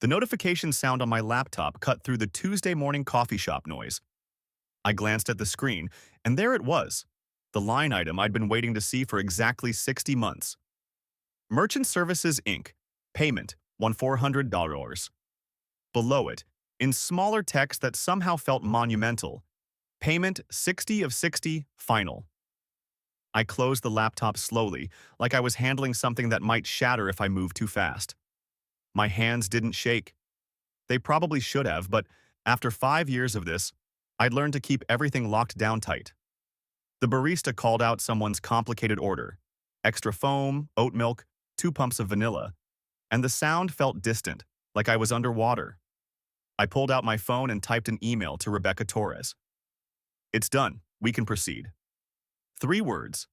The notification sound on my laptop cut through the Tuesday morning coffee shop noise. I glanced at the screen, and there it was, the line item I'd been waiting to see for exactly 60 months. Merchant Services, Inc. Payment, $1,400. Below it, in smaller text that somehow felt monumental, payment 60 of 60, final. I closed the laptop slowly, like I was handling something that might shatter if I moved too fast. My hands didn't shake. They probably should have, but after 5 years of this, I'd learned to keep everything locked down tight. The barista called out someone's complicated order: extra foam, oat milk, 2 pumps of vanilla, and the sound felt distant, like I was underwater. I pulled out my phone and typed an email to Rebecca Torres. It's done. We can proceed. 3 words.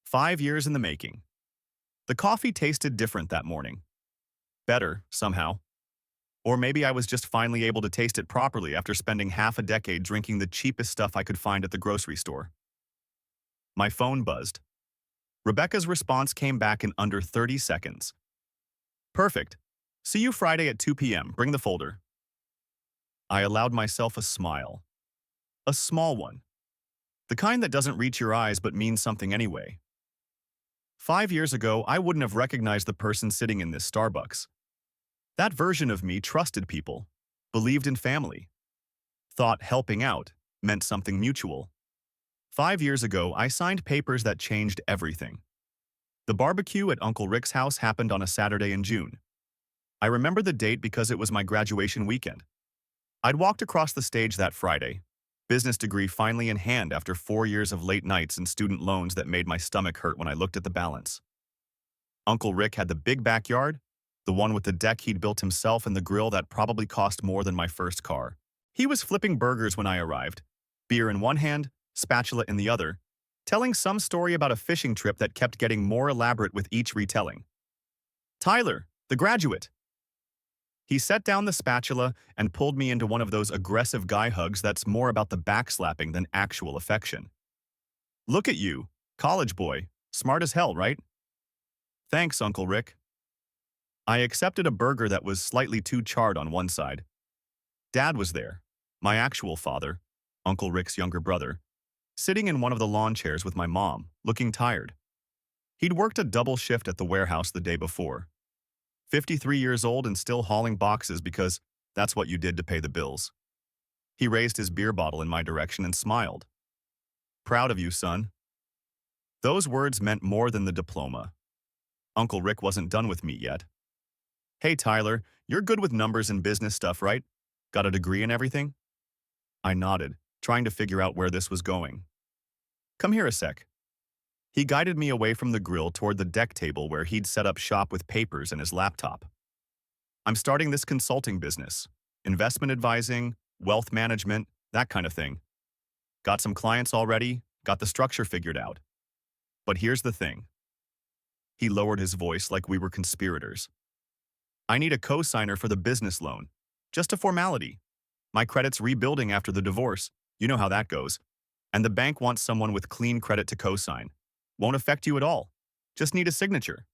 5 years in the making. The coffee tasted different that morning. Better, somehow. Or maybe I was just finally able to taste it properly after spending half a decade drinking the cheapest stuff I could find at the grocery store. My phone buzzed. Rebecca's response came back in under 30 seconds. Perfect. See you Friday at 2 p.m. Bring the folder. I allowed myself a smile. A small one. The kind that doesn't reach your eyes but means something anyway. 5 years ago, I wouldn't have recognized the person sitting in this Starbucks. That version of me trusted people, believed in family, thought helping out meant something mutual. 5 years ago, I signed papers that changed everything. The barbecue at Uncle Rick's house happened on a Saturday in June. I remember the date because it was my graduation weekend. I'd walked across the stage that Friday, business degree finally in hand after 4 years of late nights and student loans that made my stomach hurt when I looked at the balance. Uncle Rick had the big backyard, the one with the deck he'd built himself and the grill that probably cost more than my first car. He was flipping burgers when I arrived, beer in one hand, spatula in the other, telling some story about a fishing trip that kept getting more elaborate with each retelling. Tyler, the graduate. He set down the spatula and pulled me into one of those aggressive guy hugs that's more about the backslapping than actual affection. Look at you, college boy, smart as hell, right? Thanks, Uncle Rick. I accepted a burger that was slightly too charred on one side. Dad was there, my actual father, Uncle Rick's younger brother, sitting in one of the lawn chairs with my mom, looking tired. He'd worked a double shift at the warehouse the day before. 53 years old and still hauling boxes because that's what you did to pay the bills. He raised his beer bottle in my direction and smiled. Proud of you, son. Those words meant more than the diploma. Uncle Rick wasn't done with me yet. Hey, Tyler, you're good with numbers and business stuff, right? Got a degree and everything? I nodded, trying to figure out where this was going. Come here a sec. He guided me away from the grill toward the deck table where he'd set up shop with papers and his laptop. I'm starting this consulting business. Investment advising, wealth management, that kind of thing. Got some clients already, got the structure figured out. But here's the thing. He lowered his voice like we were conspirators. I need a co-signer for the business loan. Just a formality. My credit's rebuilding after the divorce. You know how that goes. And the bank wants someone with clean credit to co-sign. Won't affect you at all. Just need a signature.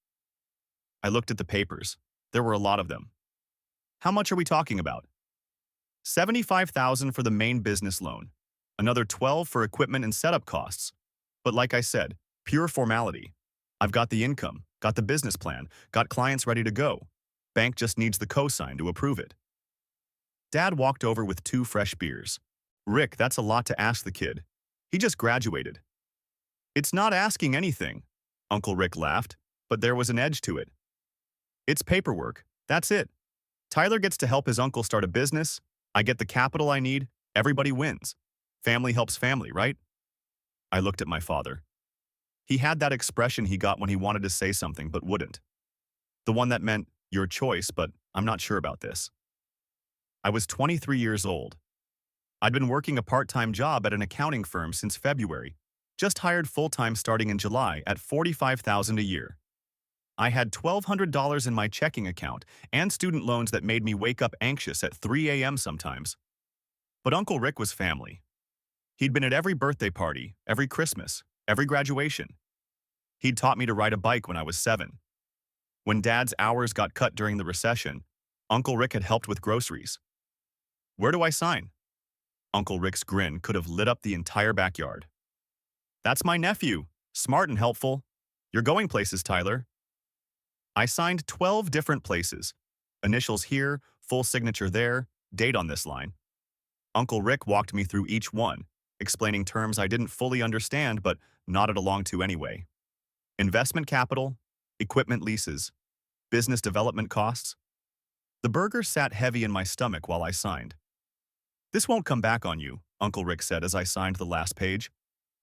I looked at the papers. There were a lot of them. How much are we talking about? $75,000 for the main business loan. Another $12,000 for equipment and setup costs. But like I said, pure formality. I've got the income, got the business plan, got clients ready to go. Bank just needs the cosign to approve it. Dad walked over with 2 fresh beers. Rick, that's a lot to ask the kid. He just graduated. It's not asking anything, Uncle Rick laughed, but there was an edge to it. It's paperwork, that's it. Tyler gets to help his uncle start a business, I get the capital I need, everybody wins. Family helps family, right? I looked at my father. He had that expression he got when he wanted to say something but wouldn't. The one that meant, your choice, but I'm not sure about this. I was 23 years old. I'd been working a part-time job at an accounting firm since February, just hired full-time starting in July at $45,000 a year. I had $1,200 in my checking account and student loans that made me wake up anxious at 3 a.m. sometimes. But Uncle Rick was family. He'd been at every birthday party, every Christmas, every graduation. He'd taught me to ride a bike when I was 7. When Dad's hours got cut during the recession, Uncle Rick had helped with groceries. Where do I sign? Uncle Rick's grin could have lit up the entire backyard. That's my nephew. Smart and helpful. You're going places, Tyler. I signed 12 different places. Initials here, full signature there, date on this line. Uncle Rick walked me through each one, explaining terms I didn't fully understand but nodded along to anyway. Investment capital, equipment leases, business development costs. The burger sat heavy in my stomach while I signed. This won't come back on you, Uncle Rick said as I signed the last page.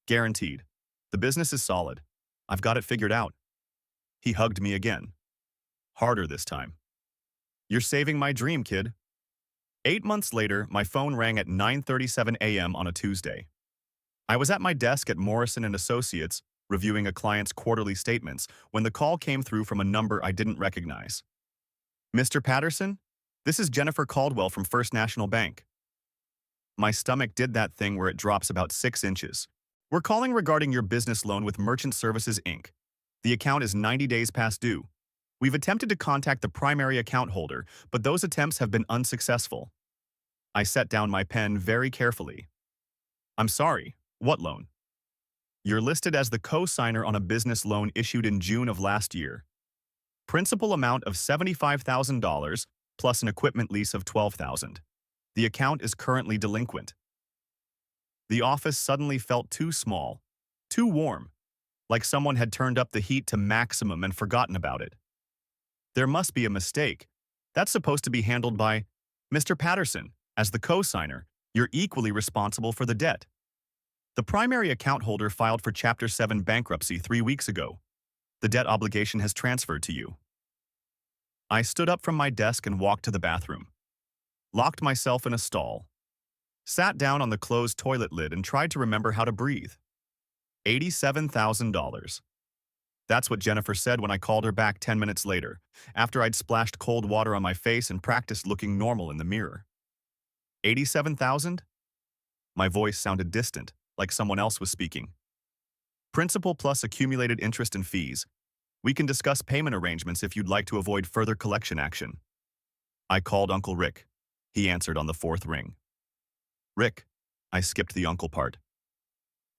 Guaranteed. The business is solid. I've got it figured out. He hugged me again. Harder this time. You're saving my dream, kid. 8 months later, my phone rang at 9:37 a.m. on a Tuesday. I was at my desk at Morrison & Associates, reviewing a client's quarterly statements, when the call came through from a number I didn't recognize. Mr. Patterson? This is Jennifer Caldwell from First National Bank. My stomach did that thing where it drops about 6 inches. We're calling regarding your business loan with Merchant Services, Inc. The account is 90 days past due. We've attempted to contact the primary account holder, but those attempts have been unsuccessful. I set down my pen very carefully. I'm sorry, what loan? You're listed as the co-signer on a business loan issued in June of last year. Principal amount of $75,000 plus an equipment lease of $12,000. The account is currently delinquent. The office suddenly felt too small, too warm, like someone had turned up the heat to maximum and forgotten about it. There must be a mistake. That's supposed to be handled by Mr. Patterson. As the co-signer, you're equally responsible for the debt. The primary account holder filed for Chapter 7 bankruptcy 3 weeks ago. The debt obligation has transferred to you. I stood up from my desk and walked to the bathroom. Locked myself in a stall. Sat down on the closed toilet lid and tried to remember how to breathe. $87,000. That's what Jennifer said when I called her back 10 minutes later, after I'd splashed cold water on my face and practiced looking normal in the mirror. 87,000? My voice sounded distant, like someone else was speaking. Principal plus accumulated interest and fees. We can discuss payment arrangements if you'd like to avoid further collection action. I called Uncle Rick. He answered on the 4th ring. Rick, I skipped the uncle part.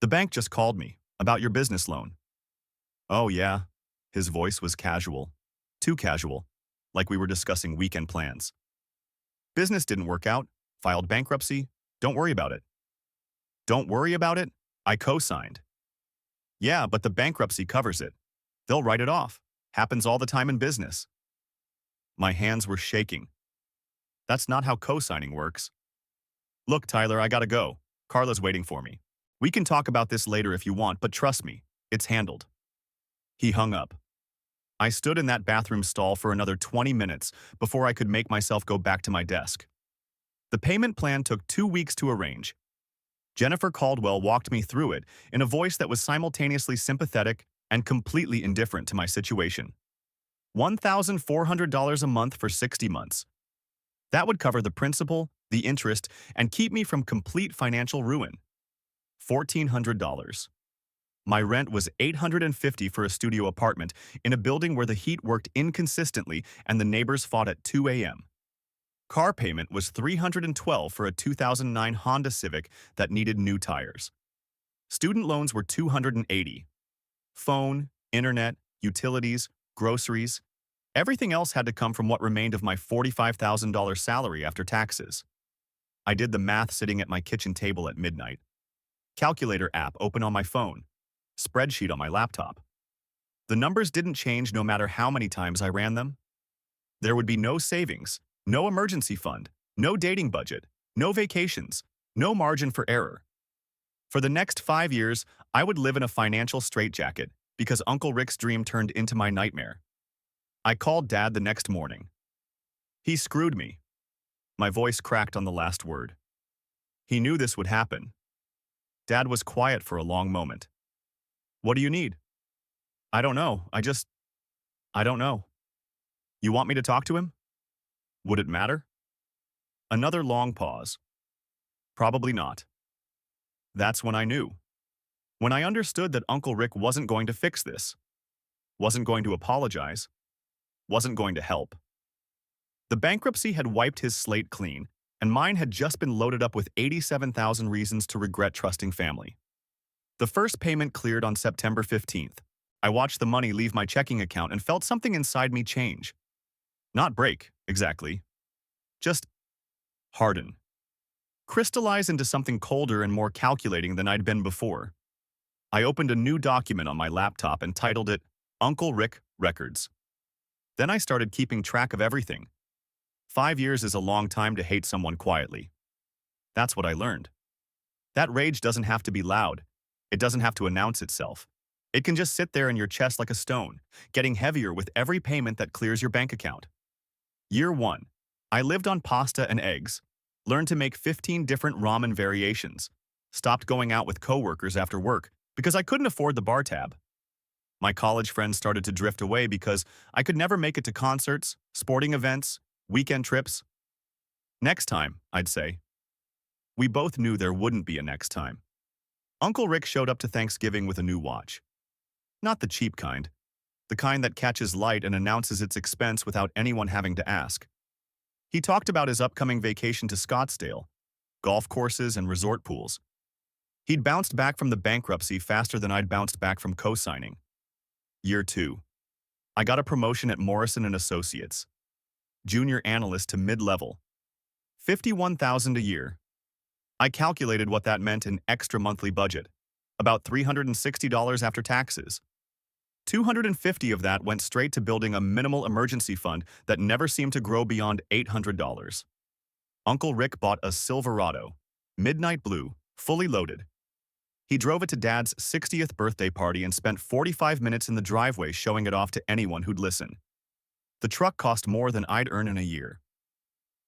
The bank just called me, about your business loan. Oh yeah, his voice was casual. Too casual, like we were discussing weekend plans. Business didn't work out, filed bankruptcy, don't worry about it. Don't worry about it? I co-signed. Yeah, but the bankruptcy covers it. They'll write it off. Happens all the time in business. My hands were shaking. That's not how co-signing works. Look, Tyler, I gotta go. Carla's waiting for me. We can talk about this later if you want, but trust me, it's handled. He hung up. I stood in that bathroom stall for another 20 minutes before I could make myself go back to my desk. The payment plan took 2 weeks to arrange. Jennifer Caldwell walked me through it in a voice that was simultaneously sympathetic and completely indifferent to my situation. $1,400 a month for 60 months. That would cover the principal, the interest, and keep me from complete financial ruin. $1,400. My rent was $850 for a studio apartment in a building where the heat worked inconsistently and the neighbors fought at 2 a.m. Car payment was $312 for a 2009 Honda Civic that needed new tires. Student loans were $280. Phone, internet, utilities, groceries. Everything else had to come from what remained of my $45,000 salary after taxes. I did the math sitting at my kitchen table at midnight. Calculator app open on my phone. Spreadsheet on my laptop. The numbers didn't change no matter how many times I ran them. There would be no savings, no emergency fund, no dating budget, no vacations, no margin for error. For the next 5 years, I would live in a financial straitjacket because Uncle Rick's dream turned into my nightmare. I called Dad the next morning. He screwed me. My voice cracked on the last word. He knew this would happen. Dad was quiet for a long moment. What do you need? I don't know. I don't know. You want me to talk to him? Would it matter? Another long pause. Probably not. That's when I knew. When I understood that Uncle Rick wasn't going to fix this. Wasn't going to apologize. Wasn't going to help. The bankruptcy had wiped his slate clean, and mine had just been loaded up with 87,000 reasons to regret trusting family. The first payment cleared on September 15th. I watched the money leave my checking account and felt something inside me change. Not break, exactly. Just harden. Crystallize into something colder and more calculating than I'd been before. I opened a new document on my laptop and titled it Uncle Rick Records. Then I started keeping track of everything. 5 years is a long time to hate someone quietly. That's what I learned. That rage doesn't have to be loud. It doesn't have to announce itself. It can just sit there in your chest like a stone, getting heavier with every payment that clears your bank account. Year 1. I lived on pasta and eggs, learned to make 15 different ramen variations, stopped going out with coworkers after work because I couldn't afford the bar tab. My college friends started to drift away because I could never make it to concerts, sporting events, weekend trips. Next time, I'd say. We both knew there wouldn't be a next time. Uncle Rick showed up to Thanksgiving with a new watch. Not the cheap kind. The kind that catches light and announces its expense without anyone having to ask. He talked about his upcoming vacation to Scottsdale, golf courses and resort pools. He'd bounced back from the bankruptcy faster than I'd bounced back from co-signing. Year 2. I got a promotion at Morrison & Associates. Junior analyst to mid-level. $51,000 a year. I calculated what that meant in extra monthly budget. About $360 after taxes. $250 of that went straight to building a minimal emergency fund that never seemed to grow beyond $800. Uncle Rick bought a Silverado, midnight blue, fully loaded. He drove it to Dad's 60th birthday party and spent 45 minutes in the driveway showing it off to anyone who'd listen. The truck cost more than I'd earn in a year.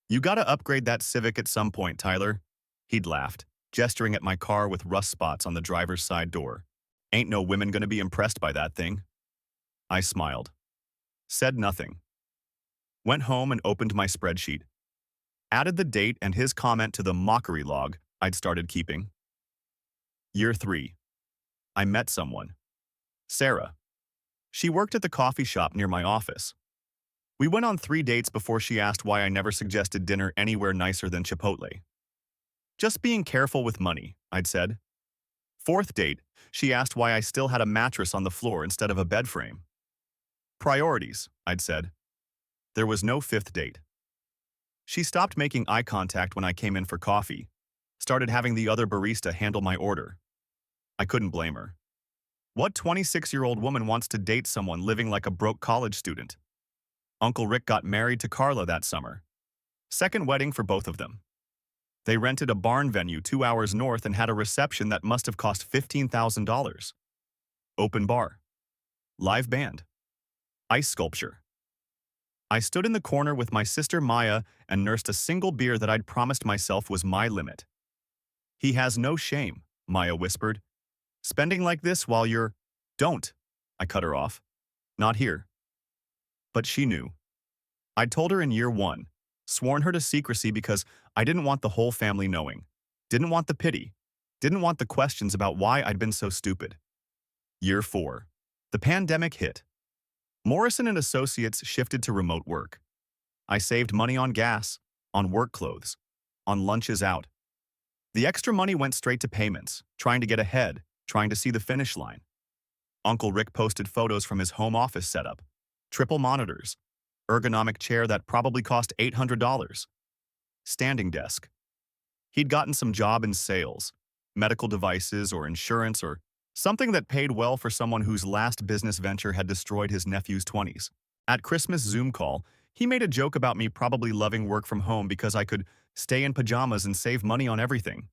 "You gotta upgrade that Civic at some point, Tyler," he'd laughed, gesturing at my car with rust spots on the driver's side door. "Ain't no women gonna be impressed by that thing." I smiled. Said nothing. Went home and opened my spreadsheet. Added the date and his comment to the mockery log I'd started keeping. Year 3. I met someone. Sarah. She worked at the coffee shop near my office. We went on 3 dates before she asked why I never suggested dinner anywhere nicer than Chipotle. "Just being careful with money," I'd said. 4th date, she asked why I still had a mattress on the floor instead of a bed frame. "Priorities," I'd said. There was no 5th date. She stopped making eye contact when I came in for coffee, started having the other barista handle my order. I couldn't blame her. What 26-year-old woman wants to date someone living like a broke college student? Uncle Rick got married to Carla that summer. Second wedding for both of them. They rented a barn venue 2 hours north and had a reception that must have cost $15,000. Open bar. Live band. Ice sculpture. I stood in the corner with my sister Maya and nursed a single beer that I'd promised myself was my limit. "He has no shame," Maya whispered. "Spending like this while you're—" "Don't," I cut her off. "Not here." But she knew. I'd told her in year 1, sworn her to secrecy because I didn't want the whole family knowing, didn't want the pity, didn't want the questions about why I'd been so stupid. Year 4. The pandemic hit. Morrison & Associates shifted to remote work. I saved money on gas, on work clothes, on lunches out. The extra money went straight to payments, trying to get ahead, trying to see the finish line. Uncle Rick posted photos from his home office setup. Triple monitors, ergonomic chair that probably cost $800. Standing desk. He'd gotten some job in sales, medical devices or insurance or something that paid well for someone whose last business venture had destroyed his nephew's 20s. At Christmas Zoom call, he made a joke about me probably loving work from home because I could stay in pajamas and save money on everything.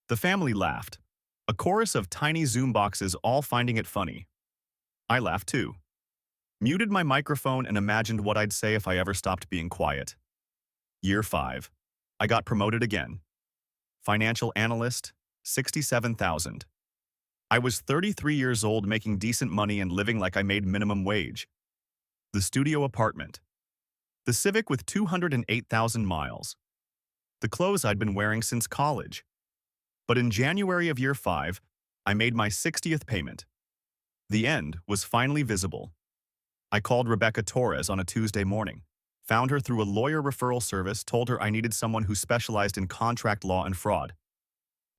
The family laughed. A chorus of tiny Zoom boxes all finding it funny. I laughed too. Muted my microphone and imagined what I'd say if I ever stopped being quiet. Year 5. I got promoted again. Financial analyst, $67,000. I was 33 years old making decent money and living like I made minimum wage. The studio apartment. The Civic with 208,000 miles. The clothes I'd been wearing since college. But in January of year 5, I made my 60th payment. The end was finally visible. I called Rebecca Torres on a Tuesday morning, Found her through a lawyer referral service, told her I needed someone who specialized in contract law and fraud.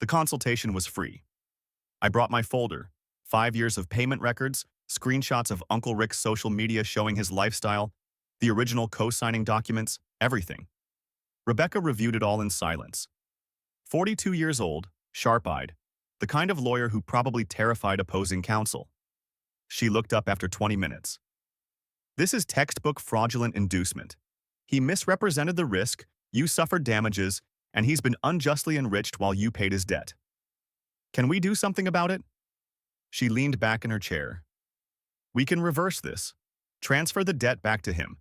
The consultation was free. I brought my folder, 5 years of payment records, screenshots of Uncle Rick's social media showing his lifestyle, the original co-signing documents, everything. Rebecca reviewed it all in silence. 42 years old, sharp-eyed, the kind of lawyer who probably terrified opposing counsel. She looked up after 20 minutes. This is textbook fraudulent inducement. He misrepresented the risk, you suffered damages, and he's been unjustly enriched while you paid his debt. Can we do something about it? She leaned back in her chair. We can reverse this. Transfer the debt back to him.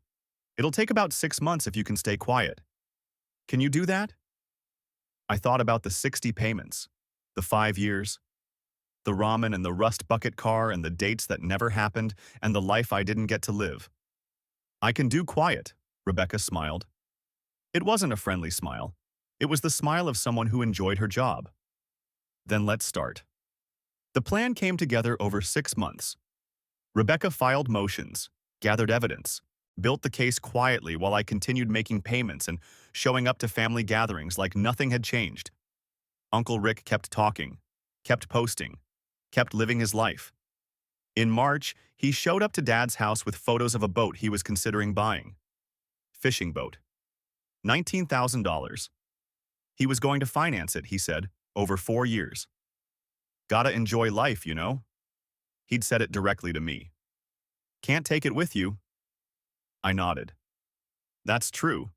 It'll take about 6 months if you can stay quiet. Can you do that? I thought about the 60 payments, the 5 years, the ramen and the rust bucket car and the dates that never happened and the life I didn't get to live. I can do quiet, Rebecca smiled. It wasn't a friendly smile. It was the smile of someone who enjoyed her job. Then let's start. The plan came together over 6 months. Rebecca filed motions, gathered evidence, built the case quietly while I continued making payments and showing up to family gatherings like nothing had changed. Uncle Rick kept talking, kept posting, kept living his life. In March, he showed up to Dad's house with photos of a boat he was considering buying. Fishing boat. $19,000. He was going to finance it, he said, over 4 years. Gotta enjoy life, you know? He'd said it directly to me. Can't take it with you. I nodded. That's true.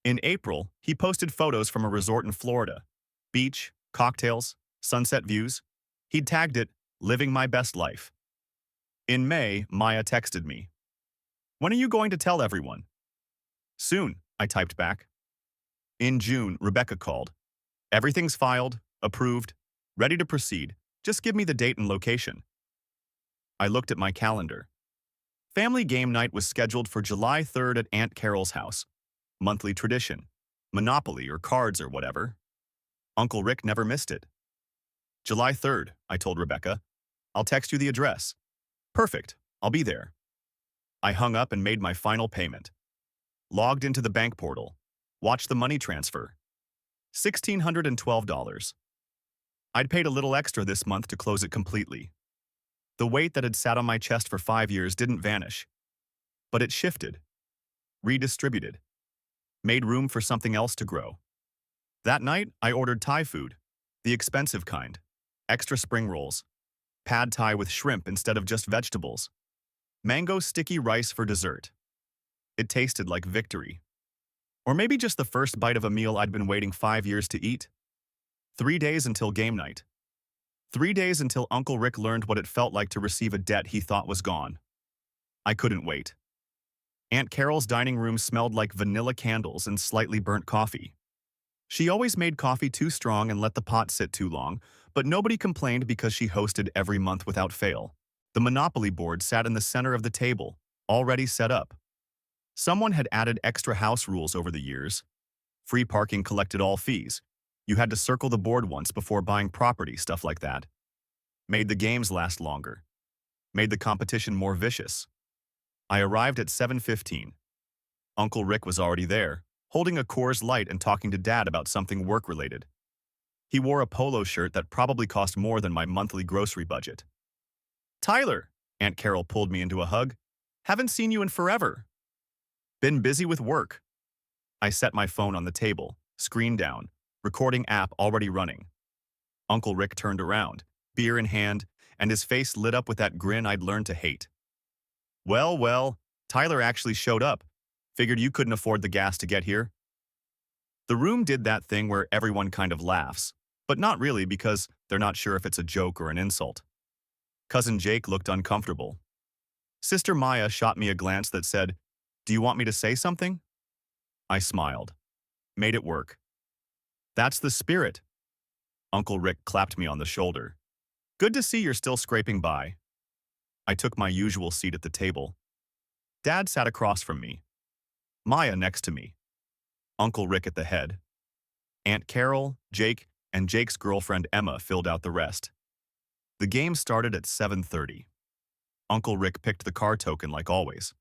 In April, he posted photos from a resort in Florida. Beach, cocktails, sunset views. He'd tagged it, living my best life. In May, Maya texted me. When are you going to tell everyone? Soon, I typed back. In June, Rebecca called. Everything's filed, approved, ready to proceed. Just give me the date and location. I looked at my calendar. Family game night was scheduled for July 3rd at Aunt Carol's house. Monthly tradition. Monopoly or cards or whatever. Uncle Rick never missed it. July 3rd, I told Rebecca. I'll text you the address. Perfect, I'll be there. I hung up and made my final payment. Logged into the bank portal. Watched the money transfer. $1,612. I'd paid a little extra this month to close it completely. The weight that had sat on my chest for 5 years didn't vanish. But it shifted. Redistributed. Made room for something else to grow. That night, I ordered Thai food. The expensive kind. Extra spring rolls. Pad Thai with shrimp instead of just vegetables. Mango sticky rice for dessert. It tasted like victory. Or maybe just the first bite of a meal I'd been waiting 5 years to eat. 3 days until game night. 3 days until Uncle Rick learned what it felt like to receive a debt he thought was gone. I couldn't wait. Aunt Carol's dining room smelled like vanilla candles and slightly burnt coffee. She always made coffee too strong and let the pot sit too long, but nobody complained because she hosted every month without fail. The Monopoly board sat in the center of the table, already set up. Someone had added extra house rules over the years. Free parking collected all fees. You had to circle the board once before buying property, stuff like that. Made the games last longer. Made the competition more vicious. I arrived at 7:15. Uncle Rick was already there, holding a Coors Light and talking to Dad about something work-related. He wore a polo shirt that probably cost more than my monthly grocery budget. Tyler, Aunt Carol pulled me into a hug. Haven't seen you in forever. Been busy with work. I set my phone on the table, screen down, recording app already running. Uncle Rick turned around, beer in hand, and his face lit up with that grin I'd learned to hate. Well, Tyler actually showed up. Figured you couldn't afford the gas to get here. The room did that thing where everyone kind of laughs, but not really because they're not sure if it's a joke or an insult. Cousin Jake looked uncomfortable. Sister Maya shot me a glance that said, "Do you want me to say something?" I smiled. Made it work. That's the spirit. Uncle Rick clapped me on the shoulder. Good to see you're still scraping by. I took my usual seat at the table. Dad sat across from me. Maya next to me. Uncle Rick at the head. Aunt Carol, Jake, and Jake's girlfriend Emma filled out the rest. The game started at 7:30. Uncle Rick picked the car token like always.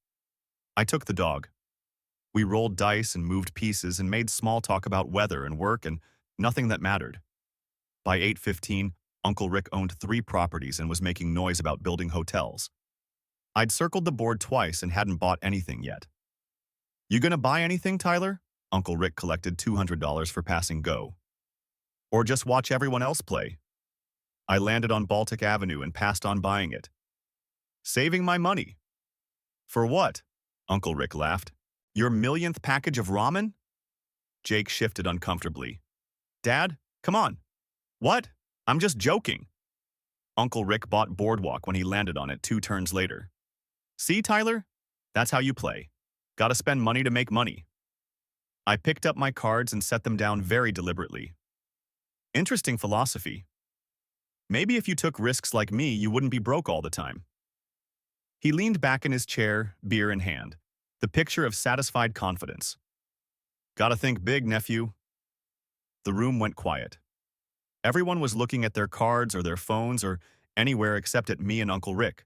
I took the dog. We rolled dice and moved pieces and made small talk about weather and work and nothing that mattered. By 8:15, Uncle Rick owned 3 properties and was making noise about building hotels. I'd circled the board twice and hadn't bought anything yet. You gonna buy anything, Tyler? Uncle Rick collected $200 for passing go. Or just watch everyone else play? I landed on Baltic Avenue and passed on buying it. Saving my money. For what? Uncle Rick laughed. Your millionth package of ramen? Jake shifted uncomfortably. Dad, come on. What? I'm just joking. Uncle Rick bought Boardwalk when he landed on it 2 turns later. See, Tyler? That's how you play. Gotta spend money to make money. I picked up my cards and set them down very deliberately. Interesting philosophy. Maybe if you took risks like me, you wouldn't be broke all the time. He leaned back in his chair, beer in hand, the picture of satisfied confidence. Gotta think big, nephew. The room went quiet. Everyone was looking at their cards or their phones or anywhere except at me and Uncle Rick.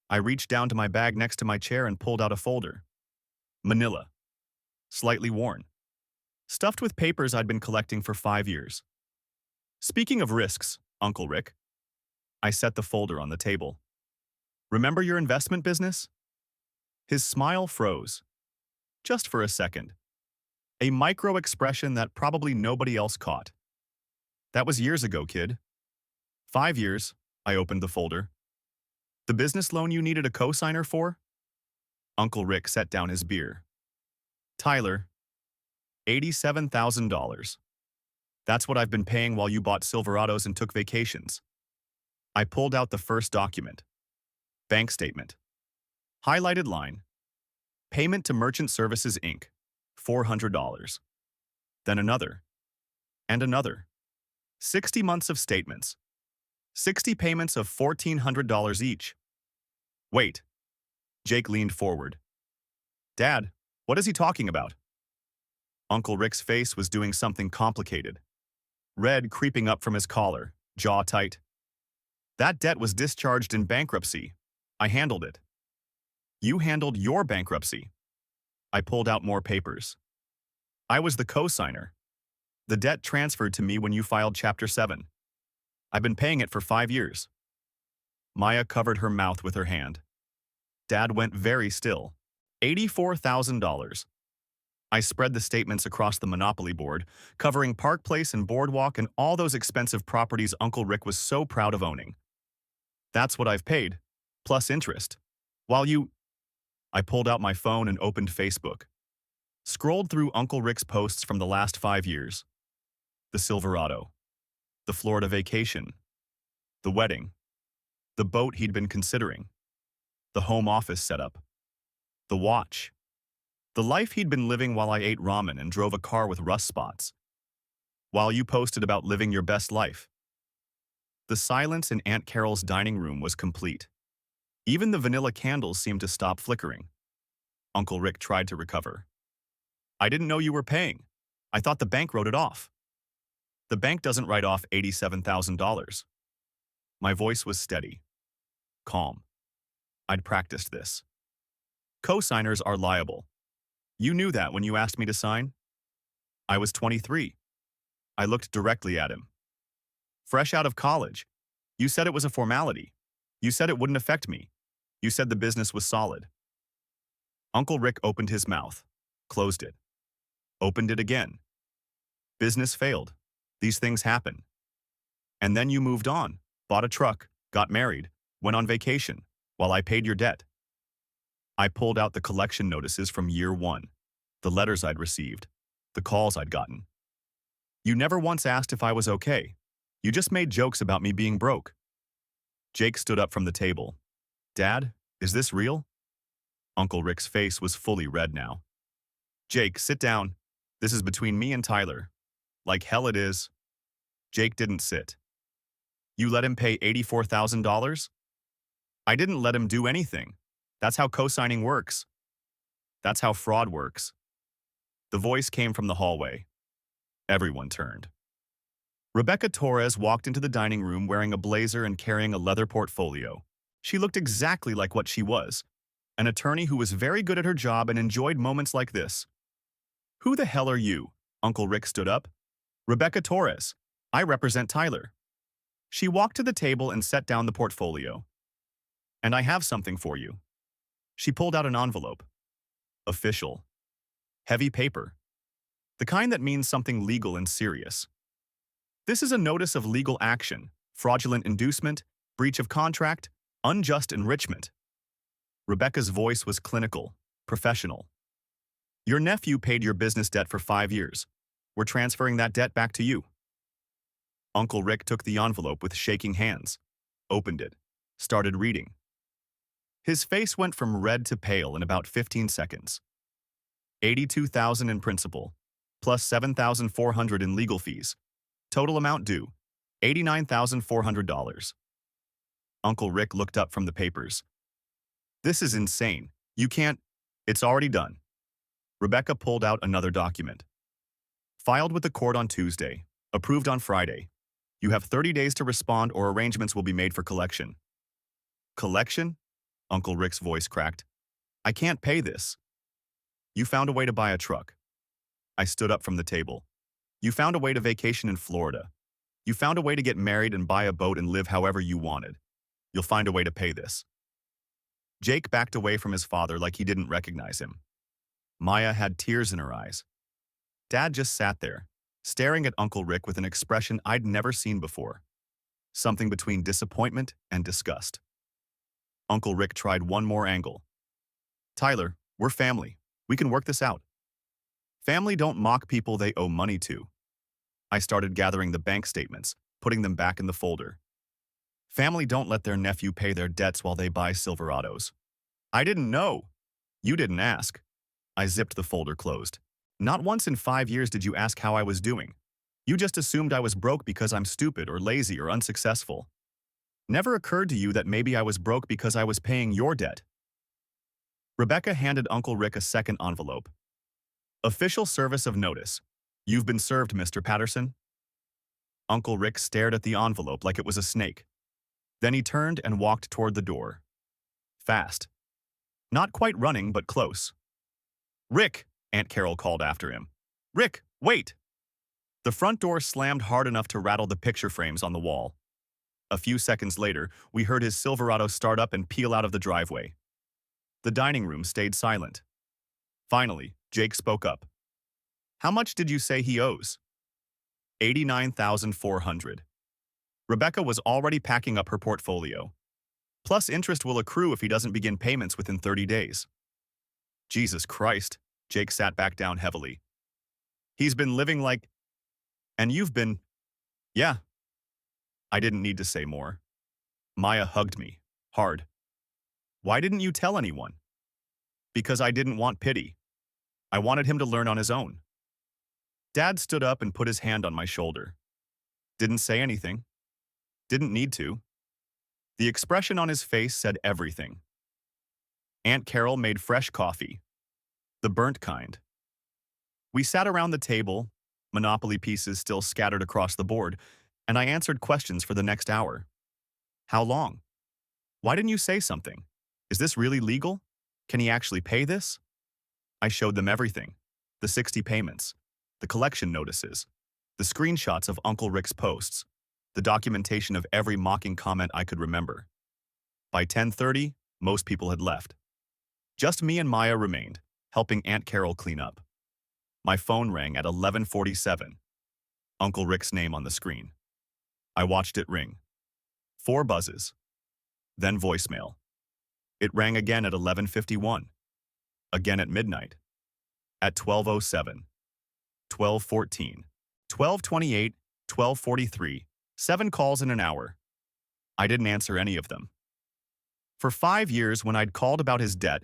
I reached down to my bag next to my chair and pulled out a folder. Manila. Slightly worn. Stuffed with papers I'd been collecting for 5 years. Speaking of risks, Uncle Rick. I set the folder on the table. Remember your investment business? His smile froze. Just for a second. A micro-expression that probably nobody else caught. That was years ago, kid. 5 years, I opened the folder. The business loan you needed a co-signer for? Uncle Rick set down his beer. Tyler, $87,000. That's what I've been paying while you bought Silverados and took vacations. I pulled out the first document. Bank statement. Highlighted line. Payment to Merchant Services, Inc. $400. Then another. And another. 60 months of statements. 60 payments of $1,400 each. Wait. Jake leaned forward. Dad, what is he talking about? Uncle Rick's face was doing something complicated. Red creeping up from his collar, jaw tight. That debt was discharged in bankruptcy. I handled it. You handled your bankruptcy. I pulled out more papers. I was the co-signer. The debt transferred to me when you filed Chapter 7. I've been paying it for 5 years. Maya covered her mouth with her hand. Dad went very still. $84,000. I spread the statements across the Monopoly board, covering Park Place and Boardwalk and all those expensive properties Uncle Rick was so proud of owning. That's what I've paid, plus interest. While you... I pulled out my phone and opened Facebook. Scrolled through Uncle Rick's posts from the last 5 years. The Silverado. The Florida vacation. The wedding. The boat he'd been considering. The home office setup. The watch. The life he'd been living while I ate ramen and drove a car with rust spots. While you posted about living your best life. The silence in Aunt Carol's dining room was complete. Even the vanilla candles seemed to stop flickering. Uncle Rick tried to recover. I didn't know you were paying. I thought the bank wrote it off. The bank doesn't write off $87,000. My voice was steady. Calm. I'd practiced this. Co-signers are liable. You knew that when you asked me to sign? I was 23. I looked directly at him. Fresh out of college. You said it was a formality. You said it wouldn't affect me. You said the business was solid. Uncle Rick opened his mouth, closed it, opened it again. Business failed. These things happen. And then you moved on, bought a truck, got married, went on vacation, while I paid your debt. I pulled out the collection notices from year 1, the letters I'd received, the calls I'd gotten. You never once asked if I was okay. You just made jokes about me being broke. Jake stood up from the table. Dad, is this real? Uncle Rick's face was fully red now. Jake, sit down. This is between me and Tyler. Like hell it is. Jake didn't sit. You let him pay $84,000? I didn't let him do anything. That's how co-signing works. That's how fraud works. The voice came from the hallway. Everyone turned. Rebecca Torres walked into the dining room wearing a blazer and carrying a leather portfolio. She looked exactly like what she was, an attorney who was very good at her job and enjoyed moments like this. Who the hell are you? Uncle Rick stood up. Rebecca Torres. I represent Tyler. She walked to the table and set down the portfolio. And I have something for you. She pulled out an envelope. Official. Heavy paper. The kind that means something legal and serious. This is a notice of legal action, fraudulent inducement, breach of contract, unjust enrichment. Rebecca's voice was clinical, professional. Your nephew paid your business debt for 5 years. We're transferring that debt back to you. Uncle Rick took the envelope with shaking hands, opened it, started reading. His face went from red to pale in about 15 seconds. $82,000 in principal, plus $7,400 in legal fees. Total amount due, $89,400. Uncle Rick looked up from the papers. This is insane. You can't. It's already done. Rebecca pulled out another document. Filed with the court on Tuesday, approved on Friday. You have 30 days to respond or arrangements will be made for collection. Collection? Uncle Rick's voice cracked. I can't pay this. You found a way to buy a truck. I stood up from the table. You found a way to vacation in Florida. You found a way to get married and buy a boat and live however you wanted. You'll find a way to pay this. Jake backed away from his father like he didn't recognize him. Maya had tears in her eyes. Dad just sat there, staring at Uncle Rick with an expression I'd never seen before. Something between disappointment and disgust. Uncle Rick tried one more angle. Tyler, we're family. We can work this out. Family don't mock people they owe money to. I started gathering the bank statements, putting them back in the folder. Family don't let their nephew pay their debts while they buy Silverados. I didn't know. You didn't ask. I zipped the folder closed. Not once in 5 years did you ask how I was doing. You just assumed I was broke because I'm stupid or lazy or unsuccessful. Never occurred to you that maybe I was broke because I was paying your debt. Rebecca handed Uncle Rick a second envelope. Official service of notice. You've been served, Mr. Patterson. Uncle Rick stared at the envelope like it was a snake. Then he turned and walked toward the door. Fast. Not quite running, but close. Rick, Aunt Carol called after him. Rick, wait! The front door slammed hard enough to rattle the picture frames on the wall. A few seconds later, we heard his Silverado start up and peel out of the driveway. The dining room stayed silent. Finally, Jake spoke up. How much did you say he owes? $89,400. Rebecca was already packing up her portfolio. Plus interest will accrue if he doesn't begin payments within 30 days. Jesus Christ, Jake sat back down heavily. He's been living like... And you've been... Yeah. I didn't need to say more. Maya hugged me, hard. Why didn't you tell anyone? Because I didn't want pity. I wanted him to learn on his own. Dad stood up and put his hand on my shoulder. Didn't say anything. Didn't need to. The expression on his face said everything. Aunt Carol made fresh coffee. The burnt kind. We sat around the table, Monopoly pieces still scattered across the board, and I answered questions for the next hour. How long? Why didn't you say something? Is this really legal? Can he actually pay this? I showed them everything. The 60 payments, the collection notices, the screenshots of Uncle Rick's posts, the documentation of every mocking comment I could remember. By 10:30, most people had left. Just me and Maya remained, helping Aunt Carol clean up. My phone rang at 11:47. Uncle Rick's name on the screen. I watched it ring. 4 buzzes. Then voicemail. It rang again at 11:51. Again at midnight. At 12:07. 12:14. 12:28. 12:43. 7 calls in an hour. I didn't answer any of them. For 5 years, when I'd called about his debt,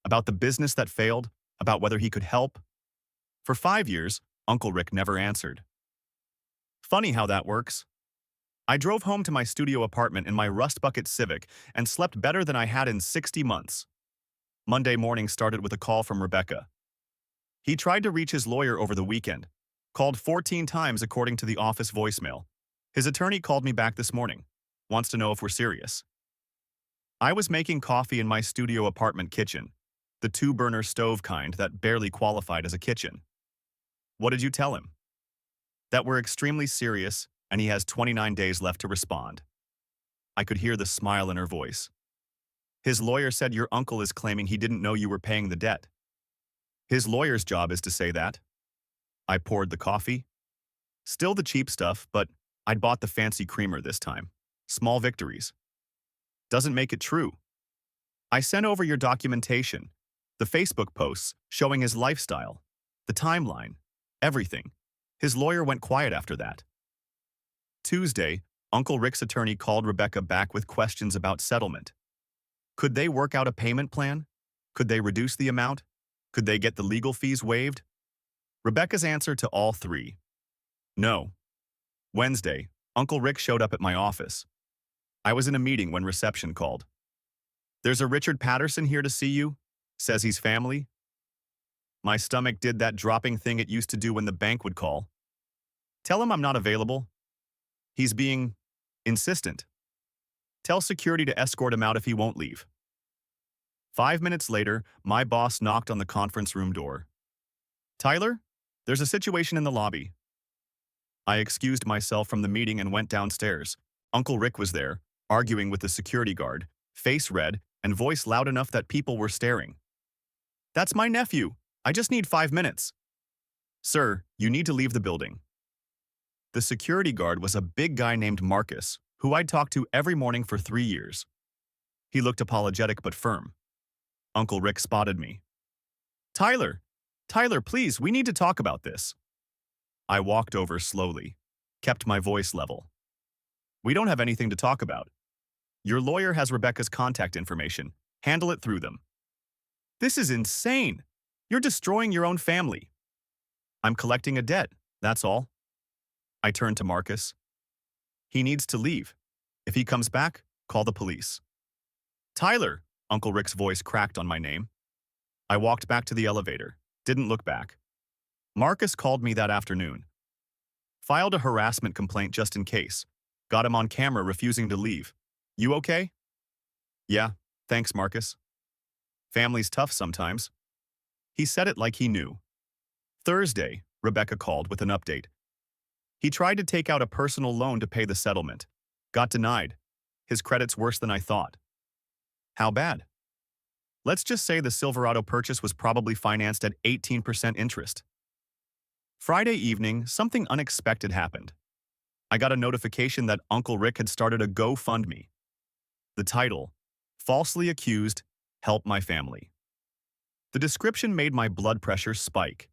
about the business that failed, about whether he could help, for 5 years, Uncle Rick never answered. Funny how that works. I drove home to my studio apartment in my Rust Bucket Civic and slept better than I had in 60 months. Monday morning started with a call from Rebecca. He tried to reach his lawyer over the weekend, called 14 times according to the office voicemail. His attorney called me back this morning, wants to know if we're serious. I was making coffee in my studio apartment kitchen, the two-burner stove kind that barely qualified as a kitchen. What did you tell him? That we're extremely serious and he has 29 days left to respond. I could hear the smile in her voice. His lawyer said your uncle is claiming he didn't know you were paying the debt. His lawyer's job is to say that. I poured the coffee. Still the cheap stuff, but I'd bought the fancy creamer this time. Small victories. Doesn't make it true. I sent over your documentation, the Facebook posts showing his lifestyle, the timeline, everything. His lawyer went quiet after that. Tuesday, Uncle Rick's attorney called Rebecca back with questions about settlement. Could they work out a payment plan? Could they reduce the amount? Could they get the legal fees waived? Rebecca's answer to all three: no. Wednesday, Uncle Rick showed up at my office. I was in a meeting when reception called. There's a Richard Patterson here to see you. Says he's family. My stomach did that dropping thing it used to do when the bank would call. Tell him I'm not available. He's being insistent. Tell security to escort him out if he won't leave. 5 minutes later, my boss knocked on the conference room door. Tyler, there's a situation in the lobby. I excused myself from the meeting and went downstairs. Uncle Rick was there, arguing with the security guard, face red and voice loud enough that people were staring. That's my nephew. I just need 5 minutes. Sir, you need to leave the building. The security guard was a big guy named Marcus, who I'd talked to every morning for 3 years. He looked apologetic but firm. Uncle Rick spotted me. Tyler, please, we need to talk about this. I walked over slowly, kept my voice level. We don't have anything to talk about. Your lawyer has Rebecca's contact information. Handle it through them. This is insane. You're destroying your own family. I'm collecting a debt, that's all. I turned to Marcus. He needs to leave. If he comes back, call the police. Tyler, Uncle Rick's voice cracked on my name. I walked back to the elevator, didn't look back. Marcus called me that afternoon. Filed a harassment complaint just in case. Got him on camera refusing to leave. You okay? Yeah, thanks, Marcus. Family's tough sometimes. He said it like he knew. Thursday, Rebecca called with an update. He tried to take out a personal loan to pay the settlement. Got denied. His credit's worse than I thought. How bad? Let's just say the Silverado purchase was probably financed at 18% interest. Friday evening, something unexpected happened. I got a notification that Uncle Rick had started a GoFundMe. The title, Falsely Accused, Help My Family. The description made my blood pressure spike.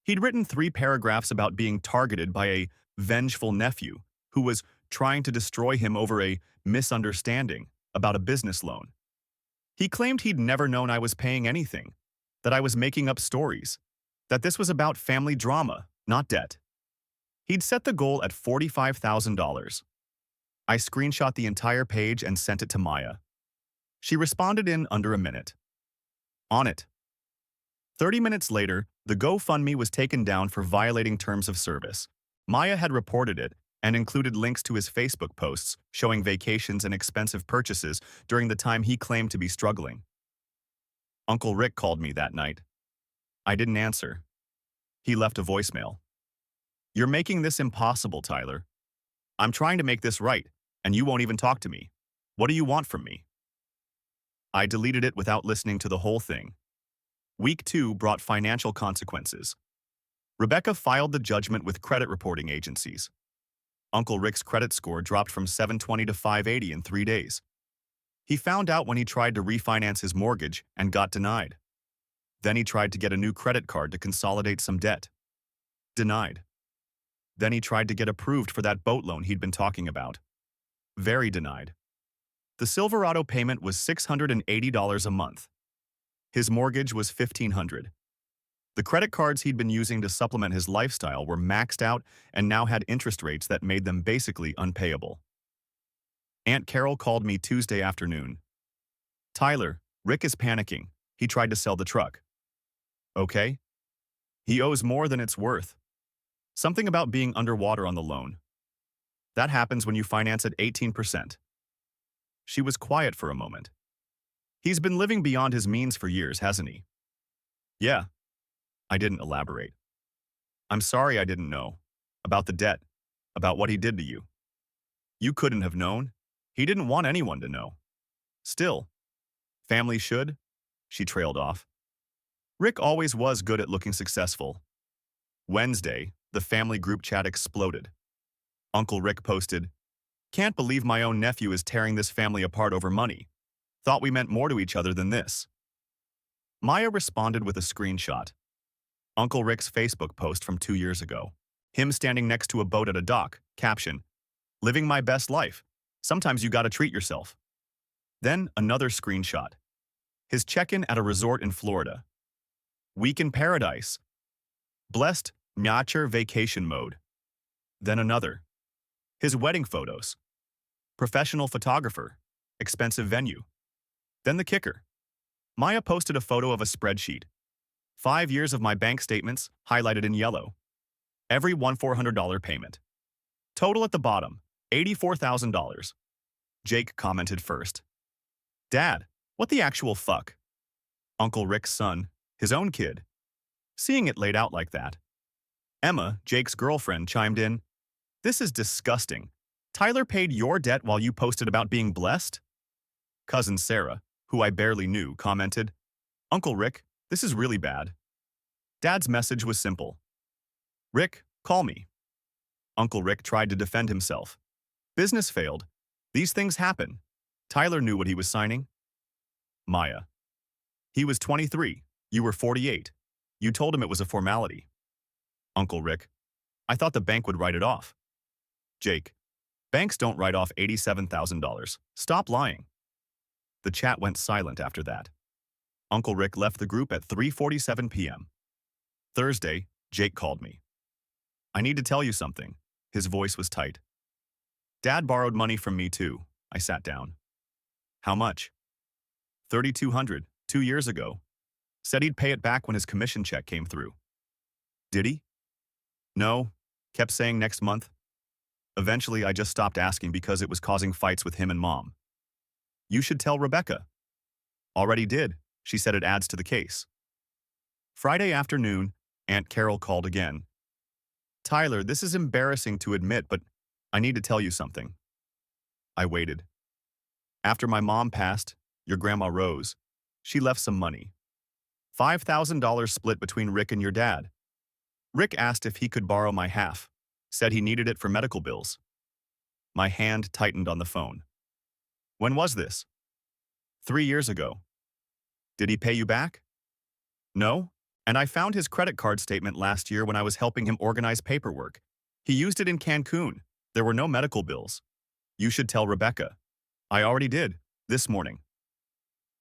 He'd written 3 paragraphs about being targeted by a vengeful nephew who was trying to destroy him over a misunderstanding about a business loan. He claimed he'd never known I was paying anything, that I was making up stories, that this was about family drama, not debt. He'd set the goal at $45,000. I screenshot the entire page and sent it to Maya. She responded in under a minute. On it. 30 minutes later, the GoFundMe was taken down for violating terms of service. Maya had reported it and included links to his Facebook posts showing vacations and expensive purchases during the time he claimed to be struggling. Uncle Rick called me that night. I didn't answer. He left a voicemail. You're making this impossible, Tyler. I'm trying to make this right, and you won't even talk to me. What do you want from me? I deleted it without listening to the whole thing. Week 2 brought financial consequences. Rebecca filed the judgment with credit reporting agencies. Uncle Rick's credit score dropped from 720 to 580 in 3 days. He found out when he tried to refinance his mortgage and got denied. Then he tried to get a new credit card to consolidate some debt. Denied. Then he tried to get approved for that boat loan he'd been talking about. Very denied. The Silverado payment was $680 a month. His mortgage was $1,500. The credit cards he'd been using to supplement his lifestyle were maxed out and now had interest rates that made them basically unpayable. Aunt Carol called me Tuesday afternoon. Tyler, Rick is panicking. He tried to sell the truck. Okay? He owes more than it's worth. Something about being underwater on the loan. That happens when you finance at 18%. She was quiet for a moment. He's been living beyond his means for years, hasn't he? Yeah. I didn't elaborate. I'm sorry I didn't know. About the debt. About what he did to you. You couldn't have known. He didn't want anyone to know. Still. Family should. She trailed off. Rick always was good at looking successful. Wednesday, the family group chat exploded. Uncle Rick posted, "Can't believe my own nephew is tearing this family apart over money. Thought we meant more to each other than this." Maya responded with a screenshot. Uncle Rick's Facebook post from 2 years ago. Him standing next to a boat at a dock. Caption, "Living my best life. Sometimes you gotta treat yourself." Then another screenshot. His check-in at a resort in Florida. Week in paradise. Blessed, nature vacation mode. Then another. His wedding photos. Professional photographer. Expensive venue. Then the kicker. Maya posted a photo of a spreadsheet. 5 years of my bank statements, highlighted in yellow. Every $1,400 payment. Total at the bottom, $84,000. Jake commented first. "Dad, what the actual fuck?" Uncle Rick's son, his own kid. Seeing it laid out like that. Emma, Jake's girlfriend, chimed in, "This is disgusting. Tyler paid your debt while you posted about being blessed?" Cousin Sarah, who I barely knew, commented, "Uncle Rick, this is really bad." Dad's message was simple. "Rick, call me." Uncle Rick tried to defend himself. Business failed. These things happen. Tyler knew what he was signing. Maya. He was 23. You were 48. You told him it was a formality. Uncle Rick. I thought the bank would write it off. Jake. Banks don't write off $87,000. Stop lying. The chat went silent after that. Uncle Rick left the group at 3:47 p.m. Thursday, Jake called me. "I need to tell you something." His voice was tight. "Dad borrowed money from me too." I sat down. "How much?" $3,200, 2 years ago. Said he'd pay it back when his commission check came through. Did he? No. Kept saying next month. Eventually, I just stopped asking because it was causing fights with him and Mom. "You should tell Rebecca." "Already did. She said it adds to the case." Friday afternoon, Aunt Carol called again. "Tyler, this is embarrassing to admit, but I need to tell you something." I waited. "After my mom passed, your grandma Rose, she left some money. $5,000 split between Rick and your dad. Rick asked if he could borrow my half, said he needed it for medical bills." My hand tightened on the phone. "When was this?" 3 years ago. "Did he pay you back?" "No, and I found his credit card statement last year when I was helping him organize paperwork. He used it in Cancun. There were no medical bills. You should tell Rebecca." I already did, this morning.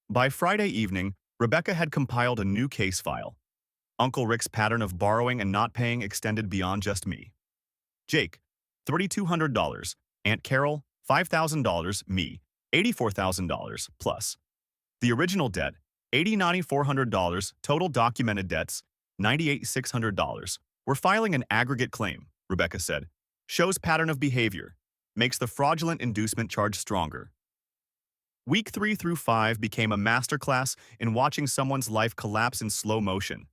By Friday evening, Rebecca had compiled a new case file. Uncle Rick's pattern of borrowing and not paying extended beyond just me. Jake, $3,200. Aunt Carol, $5,000. Me, $84,000 plus. The original debt, $80,400. Total documented debts, $98,600. We're filing an aggregate claim, Rebecca said. Shows pattern of behavior. Makes the fraudulent inducement charge stronger. Week 3 through 5 became a masterclass in watching someone's life collapse in slow motion.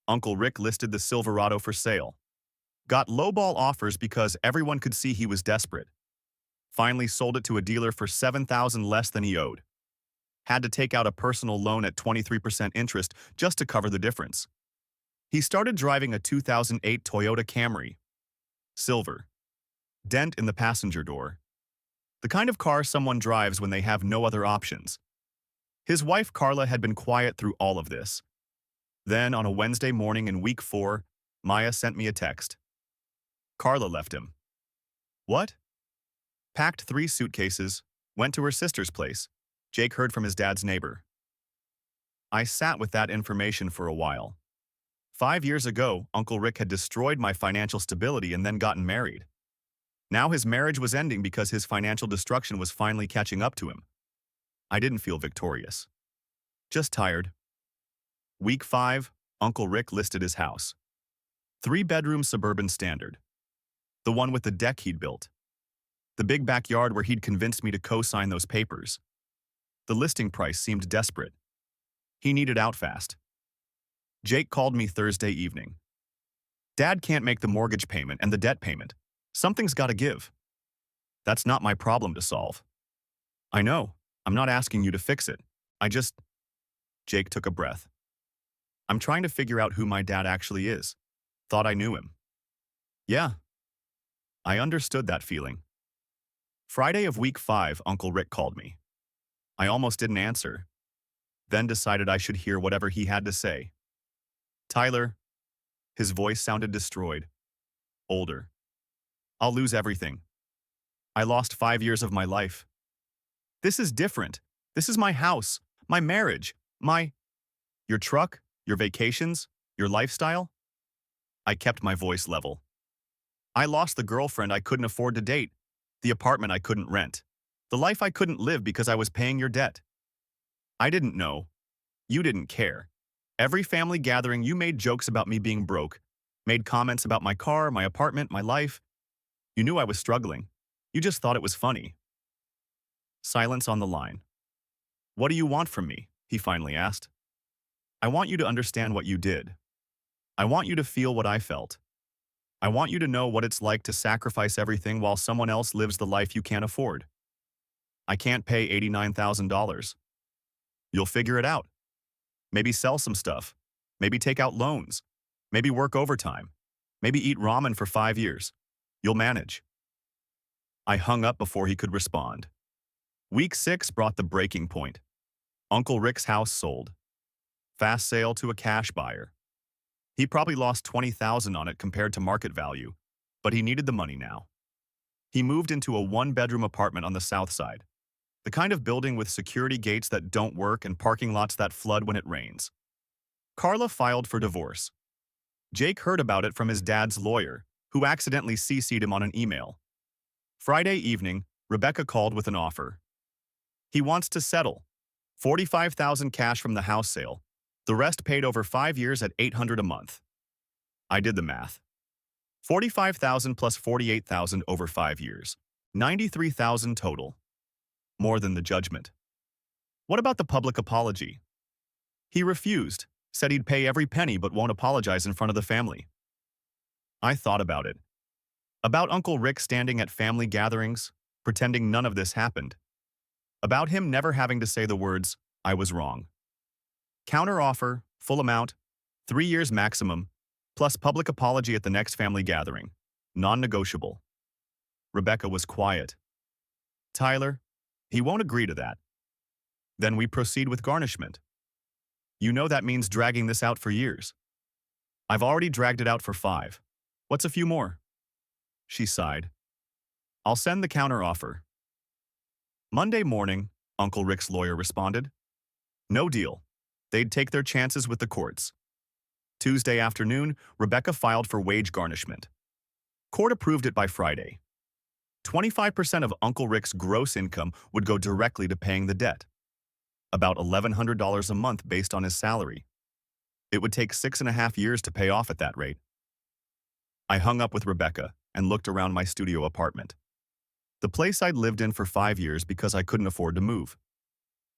Uncle Rick listed the Silverado for sale. Got lowball offers because everyone could see he was desperate. Finally sold it to a dealer for $7,000 less than he owed. Had to take out a personal loan at 23% interest just to cover the difference. He started driving a 2008 Toyota Camry. Silver. Dent in the passenger door. The kind of car someone drives when they have no other options. His wife Carla had been quiet through all of this. Then, on a Wednesday morning in week 4, Maya sent me a text. Carla left him. What? Packed 3 suitcases, went to her sister's place. Jake heard from his dad's neighbor. I sat with that information for a while. 5 years ago, Uncle Rick had destroyed my financial stability and then gotten married. Now his marriage was ending because his financial destruction was finally catching up to him. I didn't feel victorious. Just tired. Week 5, Uncle Rick listed his house. 3-bedroom suburban standard. The one with the deck he'd built. The big backyard where he'd convinced me to co-sign those papers. The listing price seemed desperate. He needed out fast. Jake called me Thursday evening. Dad can't make the mortgage payment and the debt payment. Something's got to give. That's not my problem to solve. I know. I'm not asking you to fix it. Jake took a breath. I'm trying to figure out who my dad actually is. Thought I knew him. Yeah. I understood that feeling. Friday of week 5, Uncle Rick called me. I almost didn't answer, then decided I should hear whatever he had to say. Tyler, his voice sounded destroyed. Older. I'll lose everything. I lost 5 years of my life. This is different. This is my house, my marriage, your truck, your vacations, your lifestyle. I kept my voice level. I lost the girlfriend I couldn't afford to date, the apartment I couldn't rent, the life I couldn't live because I was paying your debt. I didn't know. You didn't care. Every family gathering you made jokes about me being broke, made comments about my car, my apartment, my life. You knew I was struggling. You just thought it was funny. Silence on the line. What do you want from me? He finally asked. I want you to understand what you did. I want you to feel what I felt. I want you to know what it's like to sacrifice everything while someone else lives the life you can't afford. I can't pay $89,000. You'll figure it out. Maybe sell some stuff. Maybe take out loans. Maybe work overtime. Maybe eat ramen for 5 years. You'll manage. I hung up before he could respond. Week 6 brought the breaking point. Uncle Rick's house sold. Fast sale to a cash buyer. He probably lost $20,000 on it compared to market value, but he needed the money now. He moved into a 1-bedroom apartment on the south side, the kind of building with security gates that don't work and parking lots that flood when it rains. Carla filed for divorce. Jake heard about it from his dad's lawyer, who accidentally CC'd him on an email. Friday evening, Rebecca called with an offer. He wants to settle. $45,000 cash from the house sale. The rest paid over 5 years at $800 a month. I did the math. $45,000 plus $48,000 over 5 years. $93,000 total. More than the judgment. What about the public apology? He refused, said he'd pay every penny but won't apologize in front of the family. I thought about it. About Uncle Rick standing at family gatherings, pretending none of this happened. About him never having to say the words, I was wrong. Counter offer, full amount, 3 years maximum, plus public apology at the next family gathering. Non-negotiable. Rebecca was quiet. Tyler, he won't agree to that. Then we proceed with garnishment. You know that means dragging this out for years. I've already dragged it out for 5. What's a few more? She sighed. I'll send the counter offer. Monday morning, Uncle Rick's lawyer responded. No deal. They'd take their chances with the courts. Tuesday afternoon, Rebecca filed for wage garnishment. Court approved it by Friday. 25% of Uncle Rick's gross income would go directly to paying the debt. About $1,100 a month based on his salary. It would take 6.5 years to pay off at that rate. I hung up with Rebecca and looked around my studio apartment. The place I'd lived in for 5 years because I couldn't afford to move.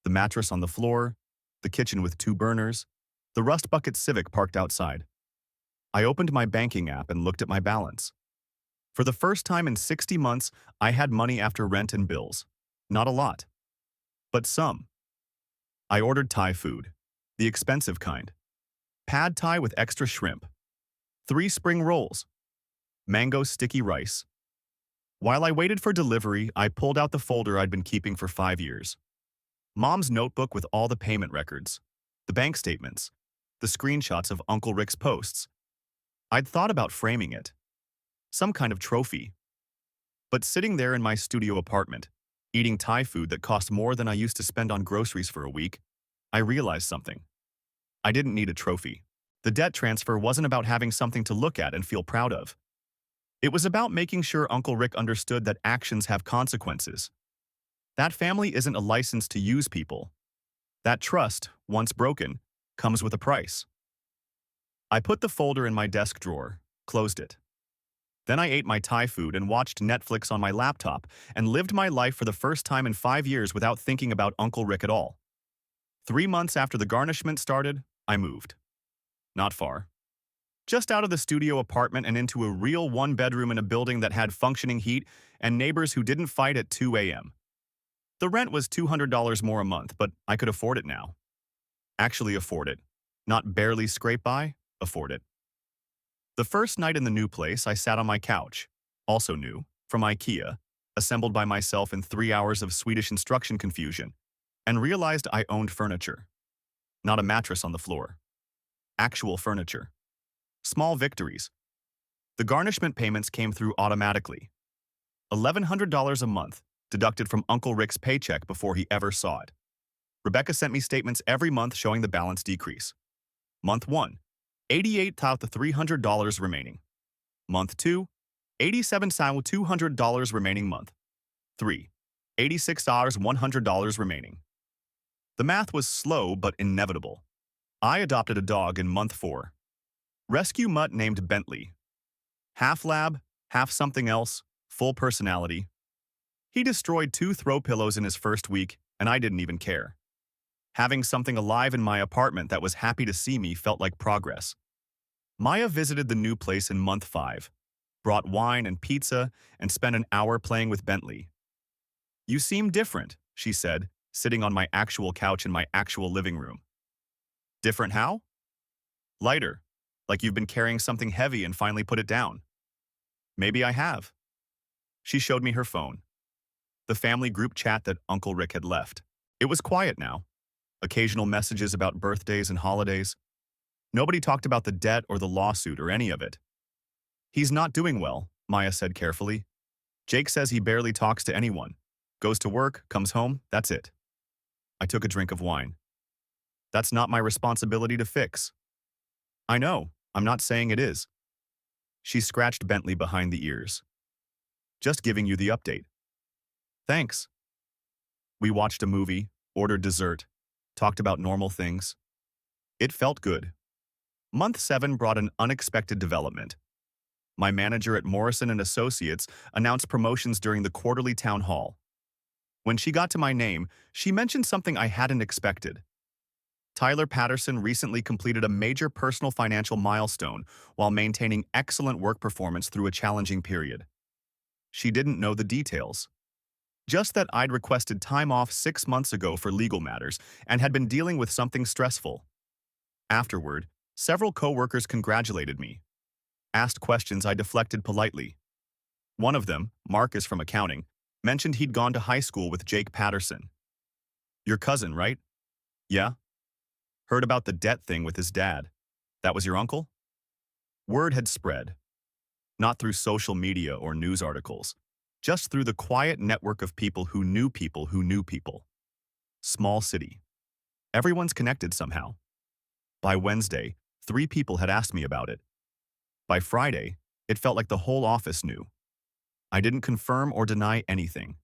The mattress on the floor, the kitchen with 2 burners, the rust bucket Civic parked outside. I opened my banking app and looked at my balance. For the first time in 60 months, I had money after rent and bills. Not a lot, but some. I ordered Thai food, the expensive kind. Pad Thai with extra shrimp. 3 spring rolls. Mango sticky rice. While I waited for delivery, I pulled out the folder I'd been keeping for 5 years. Mom's notebook with all the payment records, the bank statements, the screenshots of Uncle Rick's posts. I'd thought about framing it. Some kind of trophy. But sitting there in my studio apartment, eating Thai food that cost more than I used to spend on groceries for a week, I realized something. I didn't need a trophy. The debt transfer wasn't about having something to look at and feel proud of. It was about making sure Uncle Rick understood that actions have consequences. That family isn't a license to use people. That trust, once broken, comes with a price. I put the folder in my desk drawer, closed it. Then I ate my Thai food and watched Netflix on my laptop and lived my life for the first time in 5 years without thinking about Uncle Rick at all. 3 months after the garnishment started, I moved. Not far. Just out of the studio apartment and into a real one-bedroom in a building that had functioning heat and neighbors who didn't fight at 2 a.m. The rent was $200 more a month, but I could afford it now. Actually afford it. Not barely scrape by, afford it. The first night in the new place, I sat on my couch, also new, from IKEA, assembled by myself in 3 hours of Swedish instruction confusion, and realized I owned furniture. Not a mattress on the floor. Actual furniture. Small victories. The garnishment payments came through automatically. $1,100 a month, deducted from Uncle Rick's paycheck before he ever saw it. Rebecca sent me statements every month showing the balance decrease. Month 1, $88,300 remaining. Month 2, $87,200 remaining month. 3, $86,100 remaining. The math was slow but inevitable. I adopted a dog in month 4. Rescue mutt named Bentley. Half lab, half something else, full personality. He destroyed 2 throw pillows in his first week, and I didn't even care. Having something alive in my apartment that was happy to see me felt like progress. Maya visited the new place in month 5, brought wine and pizza, and spent an hour playing with Bentley. "You seem different," she said, sitting on my actual couch in my actual living room. Different how? Lighter, like you've been carrying something heavy and finally put it down. Maybe I have. She showed me her phone. The family group chat that Uncle Rick had left. It was quiet now. Occasional messages about birthdays and holidays. Nobody talked about the debt or the lawsuit or any of it. "He's not doing well," Maya said carefully. "Jake says he barely talks to anyone. Goes to work, comes home, that's it." I took a drink of wine. "That's not my responsibility to fix." "I know, I'm not saying it is." She scratched Bentley behind the ears. "Just giving you the update." "Thanks." We watched a movie, ordered dessert, talked about normal things. It felt good. Month 7 brought an unexpected development. My manager at Morrison & Associates announced promotions during the quarterly town hall. When she got to my name, she mentioned something I hadn't expected. Tyler Patterson recently completed a major personal financial milestone while maintaining excellent work performance through a challenging period. She didn't know the details. Just that I'd requested time off 6 months ago for legal matters and had been dealing with something stressful. Afterward, several coworkers congratulated me. Asked questions I deflected politely. One of them, Marcus from accounting, mentioned he'd gone to high school with Jake Patterson. "Your cousin, right?" "Yeah." "Heard about the debt thing with his dad. That was your uncle?" Word had spread. Not through social media or news articles, just through the quiet network of people who knew people who knew people. Small city. Everyone's connected somehow. By Wednesday, 3 people had asked me about it. By Friday, it felt like the whole office knew. I didn't confirm or deny anything.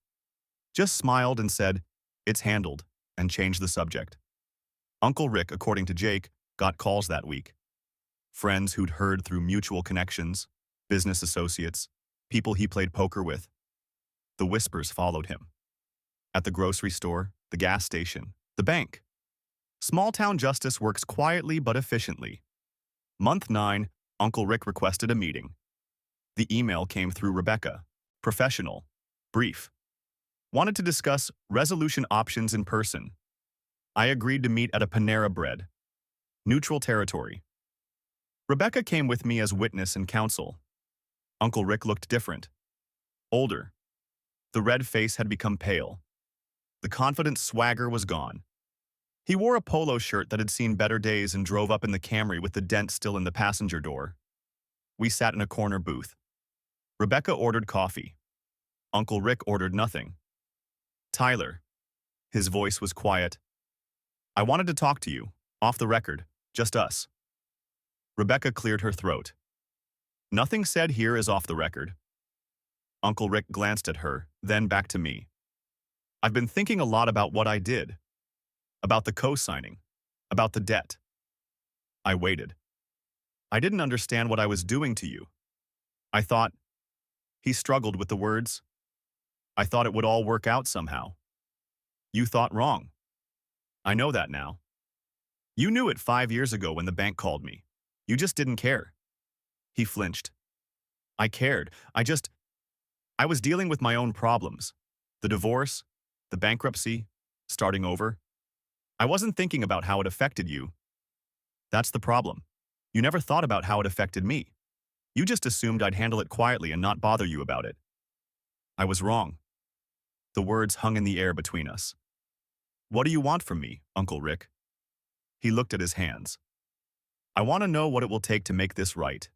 Just smiled and said, "It's handled," and changed the subject. Uncle Rick, according to Jake, got calls that week. Friends who'd heard through mutual connections, business associates, people he played poker with. The whispers followed him. At the grocery store, the gas station, the bank. Small-town justice works quietly but efficiently. Month 9, Uncle Rick requested a meeting. The email came through Rebecca. Professional. Brief. Wanted to discuss resolution options in person. I agreed to meet at a Panera Bread. Neutral territory. Rebecca came with me as witness and counsel. Uncle Rick looked different. Older. The red face had become pale. The confident swagger was gone. He wore a polo shirt that had seen better days and drove up in the Camry with the dent still in the passenger door. We sat in a corner booth. Rebecca ordered coffee. Uncle Rick ordered nothing. "Tyler." His voice was quiet. "I wanted to talk to you, off the record, just us." Rebecca cleared her throat. "Nothing said here is off the record." Uncle Rick glanced at her, then back to me. "I've been thinking a lot about what I did. About the co-signing. About the debt." I waited. "I didn't understand what I was doing to you. I thought, He struggled with the words. I thought it would all work out somehow. You thought wrong. I know that now. You knew it 5 years ago when the bank called me. You just didn't care. He flinched. I cared. I was dealing with my own problems. The divorce, the bankruptcy, starting over. I wasn't thinking about how it affected you. That's the problem. You never thought about how it affected me. You just assumed I'd handle it quietly and not bother you about it. I was wrong. The words hung in the air between us. What do you want from me, Uncle Rick? He looked at his hands. I want to know what it will take to make this right.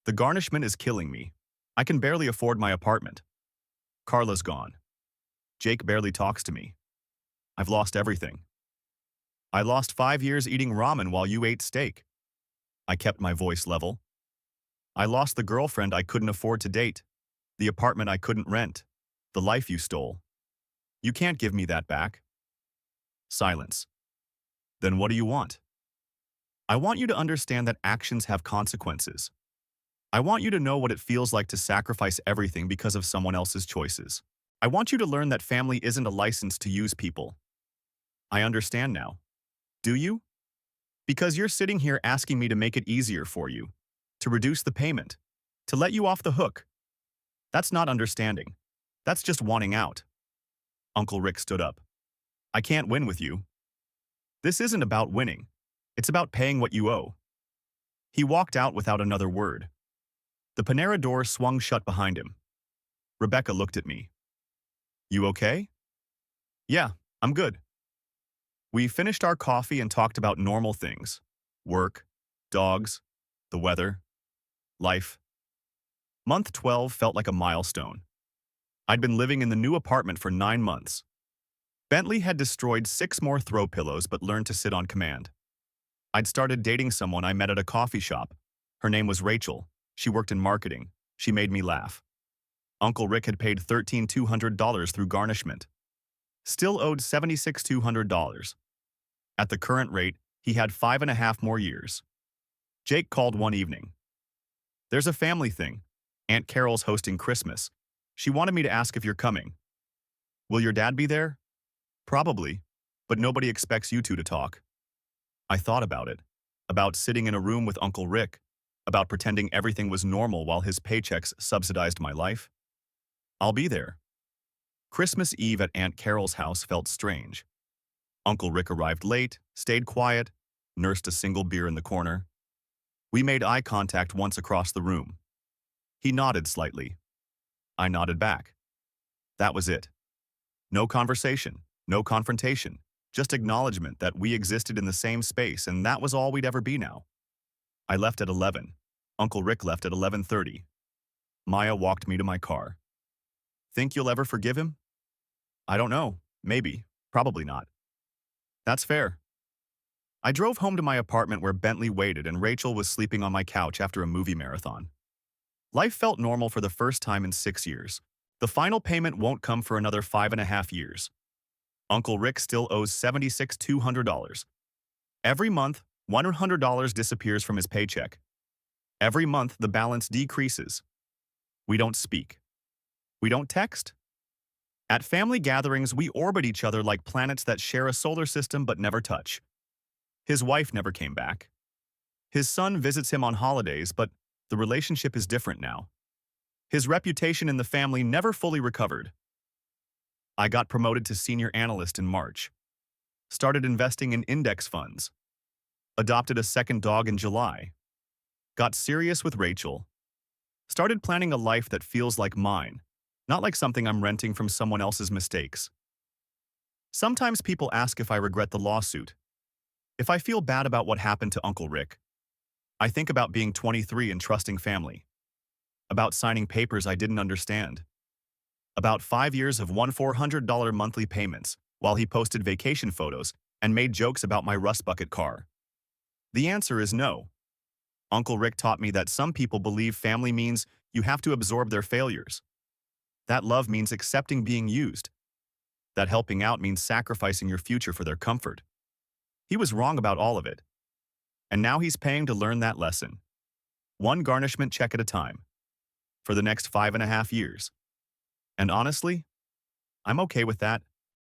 The garnishment is killing me. I can barely afford my apartment. Carla's gone. Jake barely talks to me. I've lost everything. I lost 5 years eating ramen while you ate steak. I kept my voice level. I lost the girlfriend I couldn't afford to date, the apartment I couldn't rent, the life you stole. You can't give me that back. Silence. Then what do you want? I want you to understand that actions have consequences. I want you to know what it feels like to sacrifice everything because of someone else's choices. I want you to learn that family isn't a license to use people. I understand now. Do you? Because you're sitting here asking me to make it easier for you, to reduce the payment, to let you off the hook. That's not understanding. That's just wanting out. Uncle Rick stood up. I can't win with you. This isn't about winning. It's about paying what you owe. He walked out without another word. The Panera door swung shut behind him. Rebecca looked at me. You okay? Yeah, I'm good. We finished our coffee and talked about normal things. Work, dogs, the weather, life. Month 12 felt like a milestone. I'd been living in the new apartment for 9 months. Bentley had destroyed 6 more throw pillows but learned to sit on command. I'd started dating someone I met at a coffee shop. Her name was Rachel. She worked in marketing. She made me laugh. Uncle Rick had paid $13,200 through garnishment. Still owed $76,200. At the current rate, he had 5.5 more years. Jake called one evening. There's a family thing. Aunt Carol's hosting Christmas. She wanted me to ask if you're coming. Will your dad be there? Probably, but nobody expects you two to talk. I thought about it, about sitting in a room with Uncle Rick, about pretending everything was normal while his paychecks subsidized my life. I'll be there. Christmas Eve at Aunt Carol's house felt strange. Uncle Rick arrived late, stayed quiet, nursed a single beer in the corner. We made eye contact once across the room. He nodded slightly. I nodded back. That was it. No conversation, no confrontation, just acknowledgement that we existed in the same space and that was all we'd ever be now. I left at 11. Uncle Rick left at 11:30. Maya walked me to my car. Think you'll ever forgive him? I don't know. Maybe. Probably not. That's fair. I drove home to my apartment where Bentley waited and Rachel was sleeping on my couch after a movie marathon. Life felt normal for the first time in 6 years. The final payment won't come for another 5.5 years. Uncle Rick still owes $76,200. Every month, $100 disappears from his paycheck. Every month, the balance decreases. We don't speak. We don't text. At family gatherings, we orbit each other like planets that share a solar system but never touch. His wife never came back. His son visits him on holidays, but the relationship is different now. His reputation in the family never fully recovered. I got promoted to senior analyst in March. Started investing in index funds. Adopted a second dog in July. Got serious with Rachel. Started planning a life that feels like mine, not like something I'm renting from someone else's mistakes. Sometimes people ask if I regret the lawsuit. If I feel bad about what happened to Uncle Rick. I think about being 23 and trusting family. About signing papers I didn't understand. About 5 years of $400 monthly payments while he posted vacation photos and made jokes about my rust bucket car. The answer is no. Uncle Rick taught me that some people believe family means you have to absorb their failures. That love means accepting being used. That helping out means sacrificing your future for their comfort. He was wrong about all of it. And now he's paying to learn that lesson. One garnishment check at a time. for the next 5.5 years. And honestly, I'm okay with that.